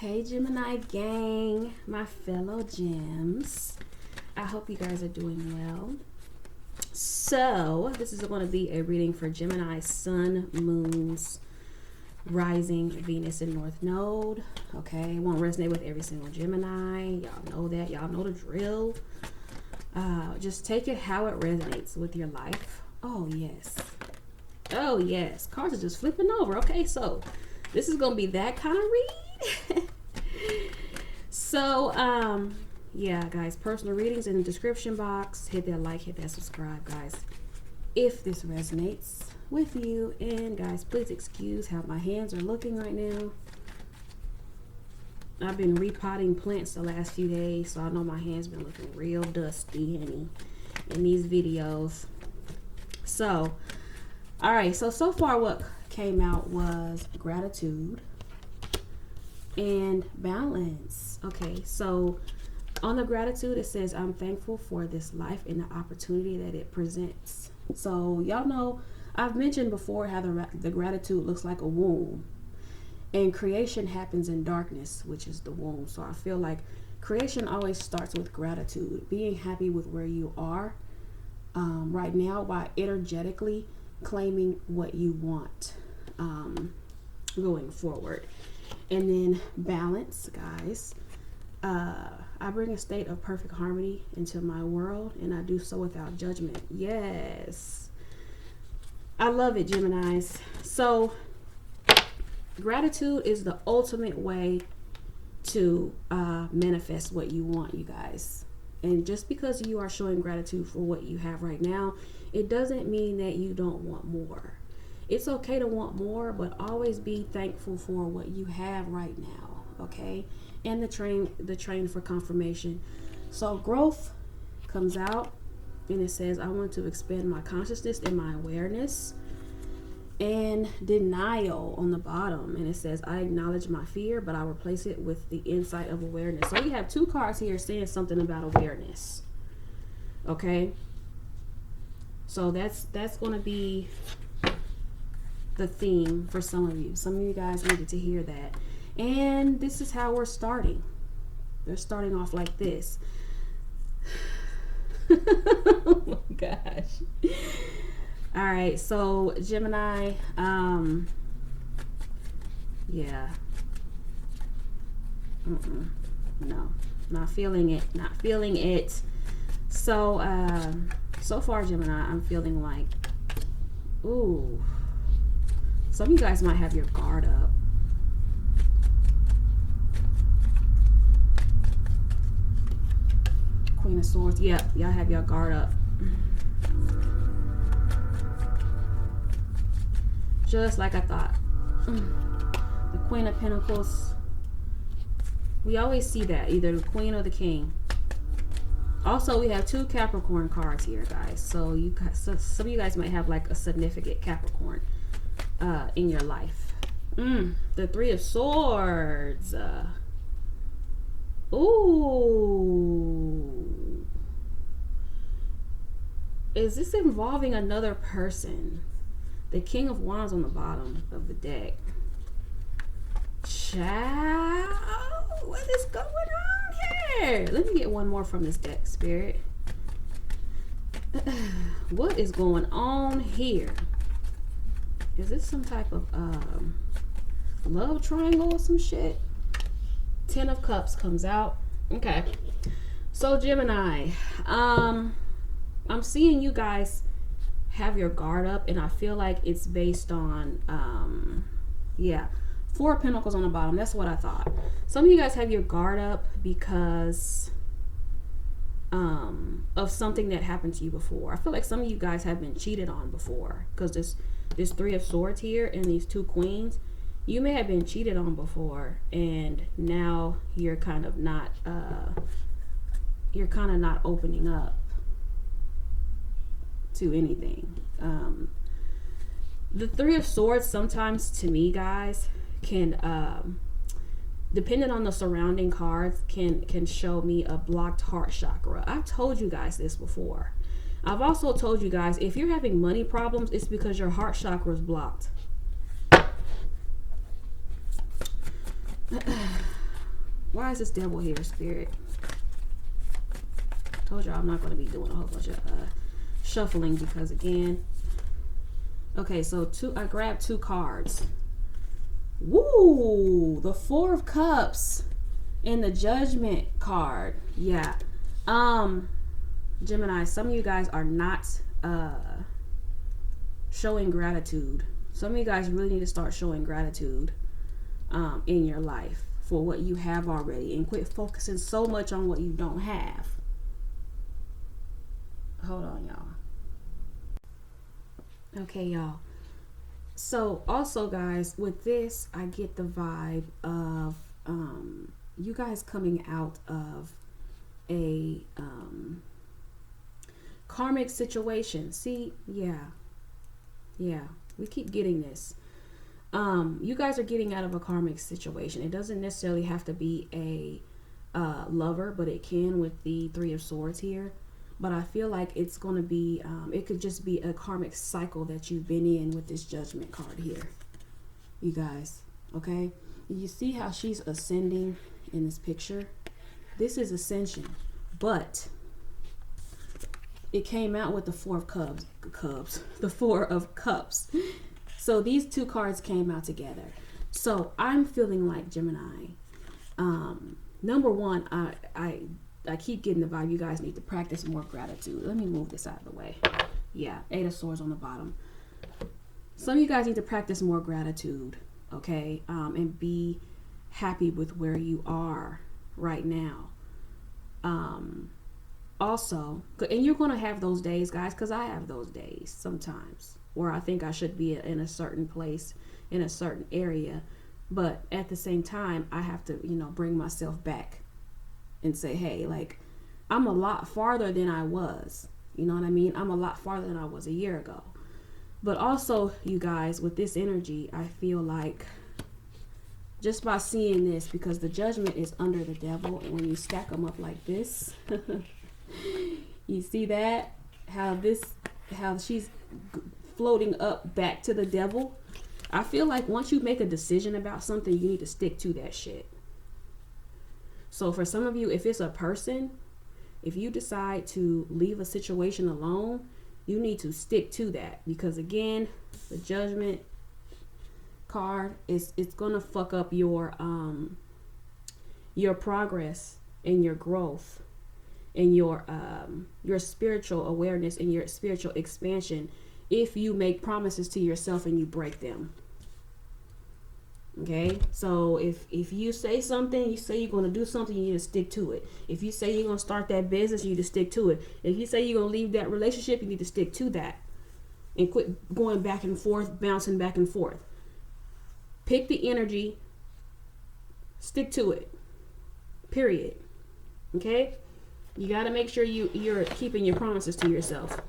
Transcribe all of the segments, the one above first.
Hey Gemini gang, my fellow gems. I hope you guys are doing well. So this is going to be a reading for Gemini sun, moons, rising, Venus, and North Node. Okay, it won't resonate with every single Gemini. Y'all know that. Y'all know the drill. Just take it how it resonates with your life. Oh yes. Oh yes. Cards are just flipping over. Okay, so this is going to be that kind of read. So yeah guys, personal readings in the description box. Hit that like, hit that subscribe guys if this resonates with you. And guys, please excuse how my hands are looking right now. I've been repotting plants the last few days, so I know my hands been looking real dusty, honey, in these videos. So all right, so far what came out was gratitude and balance. Okay, so on the gratitude, it says, I'm thankful for this life and the opportunity that it presents. So y'all know I've mentioned before how the gratitude looks like a womb, and creation happens in darkness, which is the womb. So I feel like creation always starts with gratitude, being happy with where you are right now, while energetically claiming what you want going forward. And then balance, guys. I bring a state of perfect harmony into my world, and I do so without judgment. Yes, I love it, Geminis. So gratitude is the ultimate way to manifest what you want, you guys. And just because you are showing gratitude for what you have right now, it doesn't mean that you don't want more. It's okay to want more, but always be thankful for what you have right now, okay? And the train for confirmation. So growth comes out, and it says, I want to expand my consciousness and my awareness. And denial on the bottom, and it says, I acknowledge my fear, but I replace it with the insight of awareness. So we have two cards here saying something about awareness, okay? So that's going to be the theme for some of you. Some of you guys needed to hear that. And this is how we're starting. They're starting off like this. Oh my gosh. All right, so Gemini, yeah. No, not feeling it. Not feeling it. So so far, Gemini, I'm feeling like, ooh, some of you guys might have your guard up. Queen of Swords. Yep, y'all have your guard up. Just like I thought. The Queen of Pentacles. We always see that, either the Queen or the King. Also, we have two Capricorn cards here, guys. So some of you guys might have like a significant Capricorn in your life. The Three of Swords. Ooh. Is this involving another person? The King of Wands on the bottom of the deck. Child, what is going on here? Let me get one more from this deck, Spirit. What is going on here? Is this some type of love triangle or some shit? Ten of Cups comes out. Okay. So Gemini, I'm seeing you guys have your guard up, and I feel like it's based on yeah, Four of Pentacles on the bottom. That's what I thought. Some of you guys have your guard up because of something that happened to you before. I feel like some of you guys have been cheated on before, because this Three of Swords here and these two Queens. You may have been cheated on before, and now you're kind of not opening up to anything. The Three of Swords sometimes, to me, guys, can depending on the surrounding cards, can show me a blocked heart chakra. I've told you guys this before. I've also told you guys, if you're having money problems, it's because your heart chakra is blocked. Why is this devil here, Spirit? Told y'all I'm not going to be doing a whole bunch of shuffling because, again, okay, so I grabbed 2 cards. Woo! The 4 of Cups and the Judgment card. Yeah. Gemini, some of you guys are not showing gratitude. Some of you guys really need to start showing gratitude in your life for what you have already, and quit focusing so much on what you don't have. Hold on, y'all. Okay, y'all. So also, guys, with this, I get the vibe of you guys coming out of a karmic situation. See, yeah, we keep getting this. You guys are getting out of a karmic situation. It doesn't necessarily have to be a lover, but it can with the 3 of Swords here. But I feel like it's going to be, it could just be a karmic cycle that you've been in with this Judgment card here, you guys. Okay, you see how she's ascending in this picture? This is ascension, but it came out with the 4 of the 4 of Cups. So these 2 cards came out together. So I'm feeling like, Gemini, number one, I keep getting the vibe you guys need to practice more gratitude. Let me move this out of the way. Yeah, 8 of Swords on the bottom. Some of you guys need to practice more gratitude, okay? And be happy with where you are right now. Also, and you're going to have those days, guys, because I have those days sometimes where I think I should be in a certain place, in a certain area. But at the same time, I have to, bring myself back and say, hey, like, I'm a lot farther than I was. You know what I mean? I'm a lot farther than I was a year ago. But also, you guys, with this energy, I feel like just by seeing this, because the Judgment is under the Devil, and when you stack them up like this, you see that? How she's floating up back to the Devil. I feel like once you make a decision about something, you need to stick to that shit. So for some of you, if it's a person, if you decide to leave a situation alone, you need to stick to that, because again, the Judgment card it's gonna fuck up your progress and your growth and your spiritual awareness and your spiritual expansion if you make promises to yourself and you break them. Okay, so if you say something, you say you're going to do something, you need to stick to it. If you say you're going to start that business, you need to stick to it. If you say you're going to leave that relationship, you need to stick to that and quit going back and forth, bouncing back and forth. Pick the energy, stick to it, period. Okay, you got to make sure you're keeping your promises to yourself.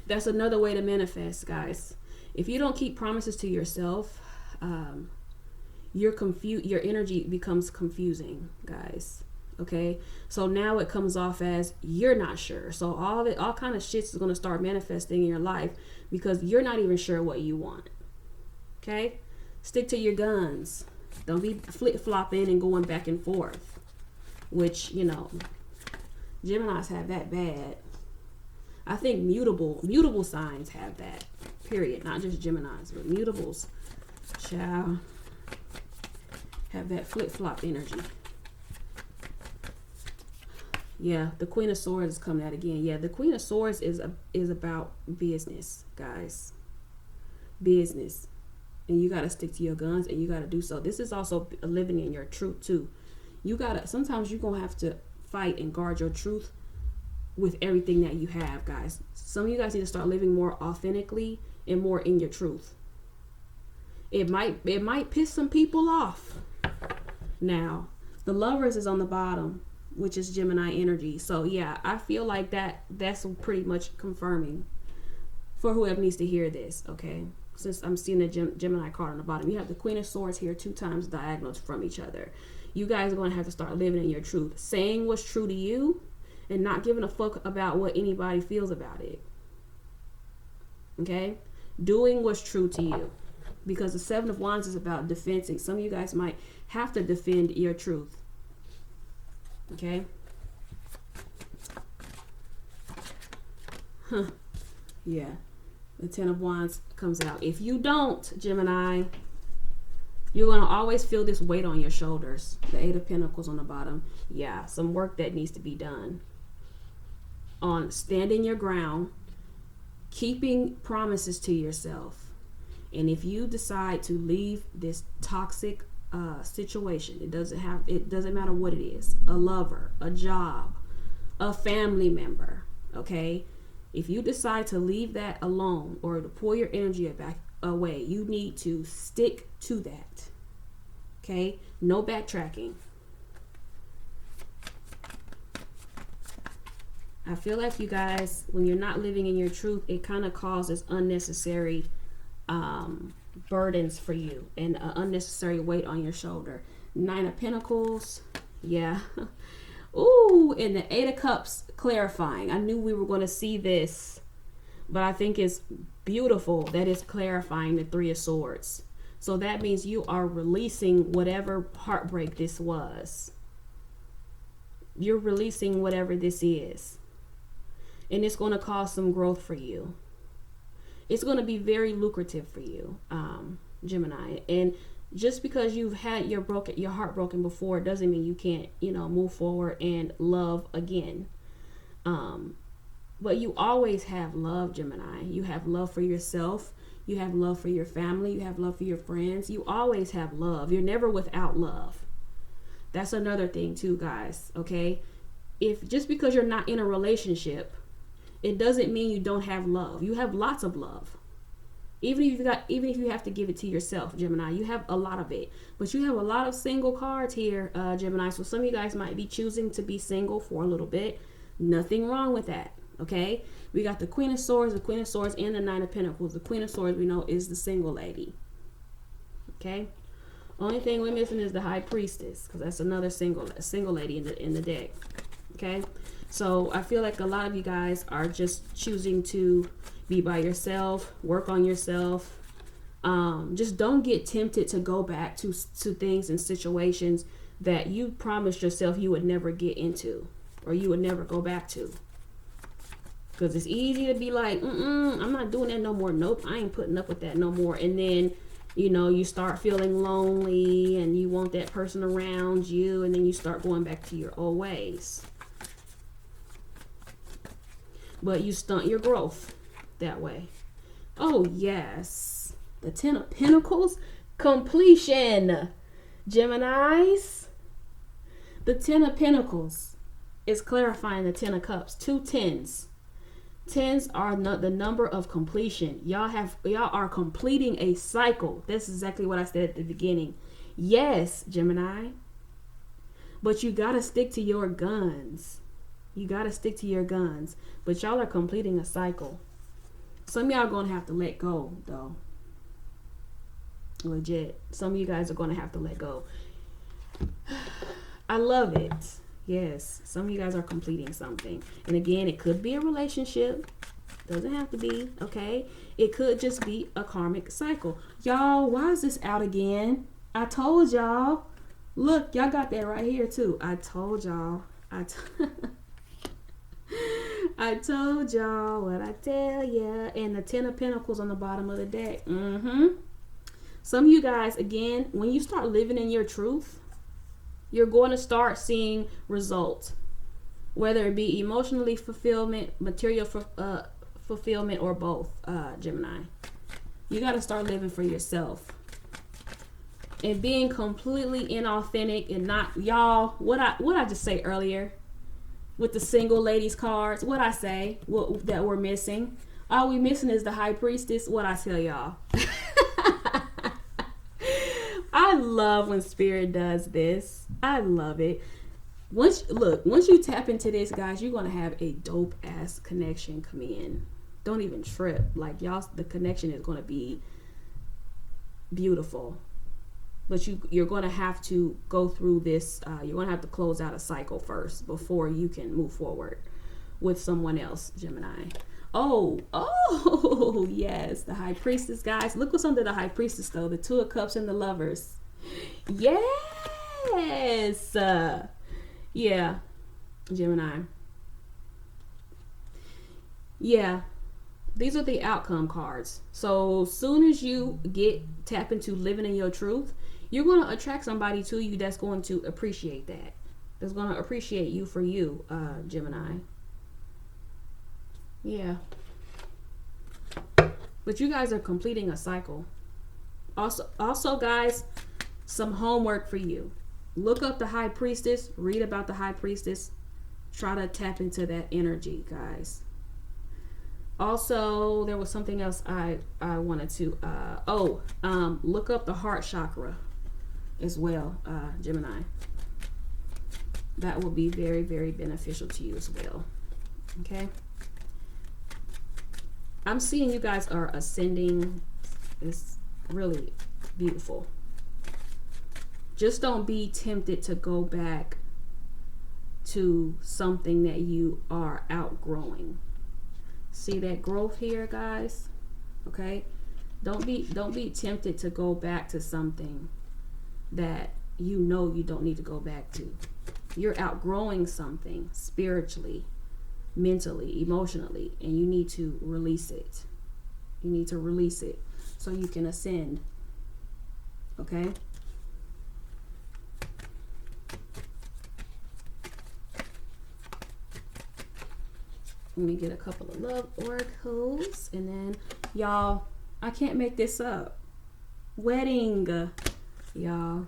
That's another way to manifest, guys. If you don't keep promises to yourself, your energy becomes confusing, guys. Okay, so now it comes off as you're not sure. So all kind of shit is going to start manifesting in your life because you're not even sure what you want. Okay, stick to your guns. Don't be flip-flopping and going back and forth, which Geminis have that bad. I think mutable signs have that, period. Not just Geminis, but mutables shall have that flip-flop energy. Yeah, the Queen of Swords is coming out again. Yeah, the Queen of Swords is about business, guys. Business. And you got to stick to your guns, and you got to do so. This is also living in your truth too. Sometimes you're going to have to fight and guard your truth with everything that you have, guys. Some of you guys need to start living more authentically and more in your truth. It might piss some people off. Now, the Lovers is on the bottom, which is Gemini energy. So yeah, I feel like that's pretty much confirming for whoever needs to hear this, okay? Since I'm seeing the Gemini card on the bottom. You have the Queen of Swords here 2 times diagonal from each other. You guys are going to have to start living in your truth. Saying what's true to you and not giving a fuck about what anybody feels about it. Okay? Doing what's true to you. because the Seven of Wands is about defending. Some of you guys might have to defend your truth. Okay. Yeah. The Ten of Wands comes out. If you don't, Gemini, you're going to always feel this weight on your shoulders. The Eight of Pentacles on the bottom. Yeah, some work that needs to be done on standing your ground, keeping promises to yourself. And if you decide to leave this toxic situation, it doesn't matter what it is, a lover, a job, a family member, okay? If you decide to leave that alone or to pull your energy back away, you need to stick to that. Okay? No backtracking. I feel like you guys, when you're not living in your truth, it kind of causes unnecessary burdens for you and unnecessary weight on your shoulder. Nine of Pentacles. Yeah. Ooh, and the Eight of Cups clarifying. I knew we were going to see this, but I think it's beautiful that it's clarifying the Three of Swords. So that means you are releasing whatever heartbreak this was. You're releasing whatever this is. And it's going to cause some growth for you. It's going to be very lucrative for you, Gemini. And just because you've had your heart broken before doesn't mean you can't, move forward and love again. But you always have love, Gemini. You have love for yourself. You have love for your family. You have love for your friends. You always have love. You're never without love. That's another thing too, guys. Okay. If just because you're not in a relationship, it doesn't mean you don't have love. You have lots of love. Even if you have to give it to yourself, Gemini, you have a lot of it. But you have a lot of single cards here, Gemini. So some of you guys might be choosing to be single for a little bit. Nothing wrong with that. Okay. We got the Queen of Swords, and the Nine of Pentacles. The Queen of Swords, we know, is the single lady. Okay. Only thing we're missing is the High Priestess, because that's another single lady in the deck. Okay. So I feel like a lot of you guys are just choosing to be by yourself, work on yourself. Just don't get tempted to go back to things and situations that you promised yourself you would never get into or you would never go back to. Because it's easy to be like, I'm not doing that no more. Nope, I ain't putting up with that no more. And then, you start feeling lonely and you want that person around you. And then you start going back to your old ways. But you stunt your growth that way. Oh, yes. The Ten of Pentacles. Completion. Geminis. The Ten of Pentacles is clarifying the Ten of Cups. 2 tens. Tens are the number of completion. Y'all are completing a cycle. That's exactly what I said at the beginning. Yes, Gemini. But you got to stick to your guns. You got to stick to your guns. But y'all are completing a cycle. Some of y'all are going to have to let go, though. Legit. Some of you guys are going to have to let go. I love it. Yes. Some of you guys are completing something. And again, it could be a relationship. Doesn't have to be, okay? It could just be a karmic cycle. Y'all, why is this out again? I told y'all. Look, y'all got that right here, too. I told y'all. I told y'all what I tell ya. And the Ten of Pentacles on the bottom of the deck. Some of you guys, again, when you start living in your truth, you're going to start seeing results. Whether it be emotionally fulfillment, material fulfillment, or both, Gemini. You got to start living for yourself. And being completely inauthentic and not, y'all, what I just say earlier with the single ladies cards, what I say, that we're missing. All we missing is the High Priestess. What I tell y'all. I love when Spirit does this. I love it. Once you tap into this, guys, you're going to have a dope ass connection come in. Don't even trip. Like, y'all, the connection is going to be beautiful. But you're going to have to go through this. You're going to have to close out a cycle first before you can move forward with someone else, Gemini. Oh, yes, the high priestess, guys. Look what's under the high priestess, though. The two of cups and the lovers. Yes. Yeah, Gemini. Yeah, these are the outcome cards. So soon as you tap into living in your truth, you're going to attract somebody to you that's going to appreciate that. That's going to appreciate you for you, Gemini. Yeah. But you guys are completing a cycle. Also, guys, some homework for you. Look up the high priestess. Read about the high priestess. Try to tap into that energy, guys. Also, there was something else I wanted to look up the heart chakra as well, Gemini. That will be very, very beneficial to you as well. Okay. I'm seeing you guys are ascending. It's really beautiful. Just don't be tempted to go back to something that you are outgrowing. See that growth here, guys? Okay? Don't be tempted to go back to something that you know you don't need to go back to. You're outgrowing something spiritually, mentally, emotionally, and you need to release it. You need to release it so you can ascend. Okay? Let me get a couple of love oracles, and then y'all, I can't make this up. Wedding, y'all.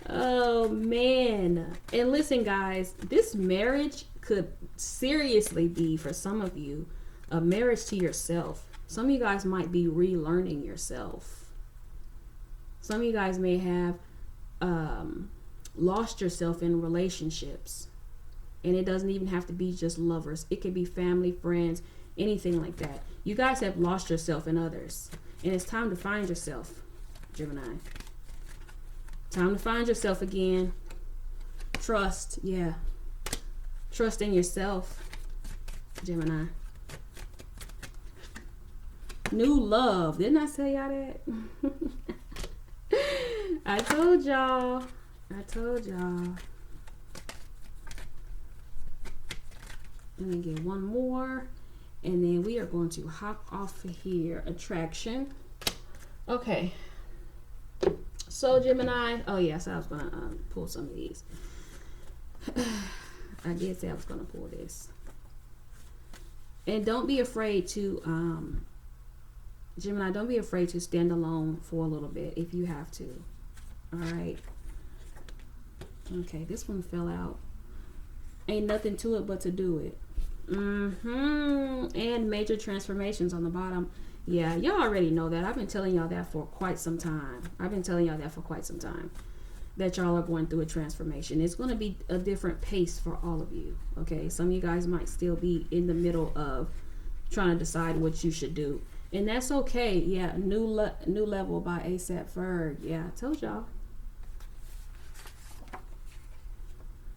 Oh man. And listen, guys, this marriage could seriously be, for some of you, a marriage to yourself. Some of you guys might be relearning yourself. Some of you guys may have lost yourself in relationships. And it doesn't even have to be just lovers. It could be family, friends, anything like that. You guys have lost yourself in others. And it's time to find yourself, Gemini. Time to find yourself again. Trust, yeah. Trust in yourself, Gemini. New love. Didn't I tell y'all that? I told y'all. Let me get one more, and then we are going to hop off of here. Attraction. Okay. So Gemini. Oh yes, I was gonna pull some of these. I did say I was gonna pull this. And don't be afraid to, Gemini. Don't be afraid to stand alone for a little bit if you have to. All right. Okay, this one fell out. Ain't nothing to it but to do it. And major transformations on the bottom. Yeah, y'all already know that. I've been telling y'all that for quite some time. That y'all are going through a transformation. It's going to be a different pace for all of you. Okay, some of you guys might still be in the middle of trying to decide what you should do, and that's okay. Yeah, new level by ASAP Ferg. Yeah, I told y'all.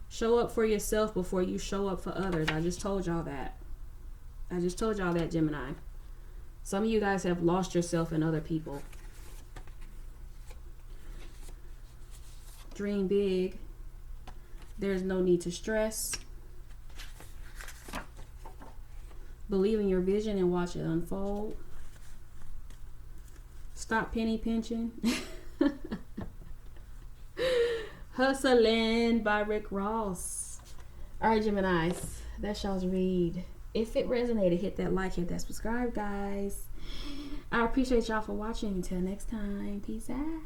Show up for yourself before you show up for others. I just told y'all that. Gemini. Some of you guys have lost yourself in other people. Dream big. There's no need to stress. Believe in your vision and watch it unfold. Stop penny pinching. Hustling by Rick Ross. All right, Geminis, that's y'all's read. If it resonated, hit that like, hit that subscribe, guys. I appreciate y'all for watching. Until next time, peace out.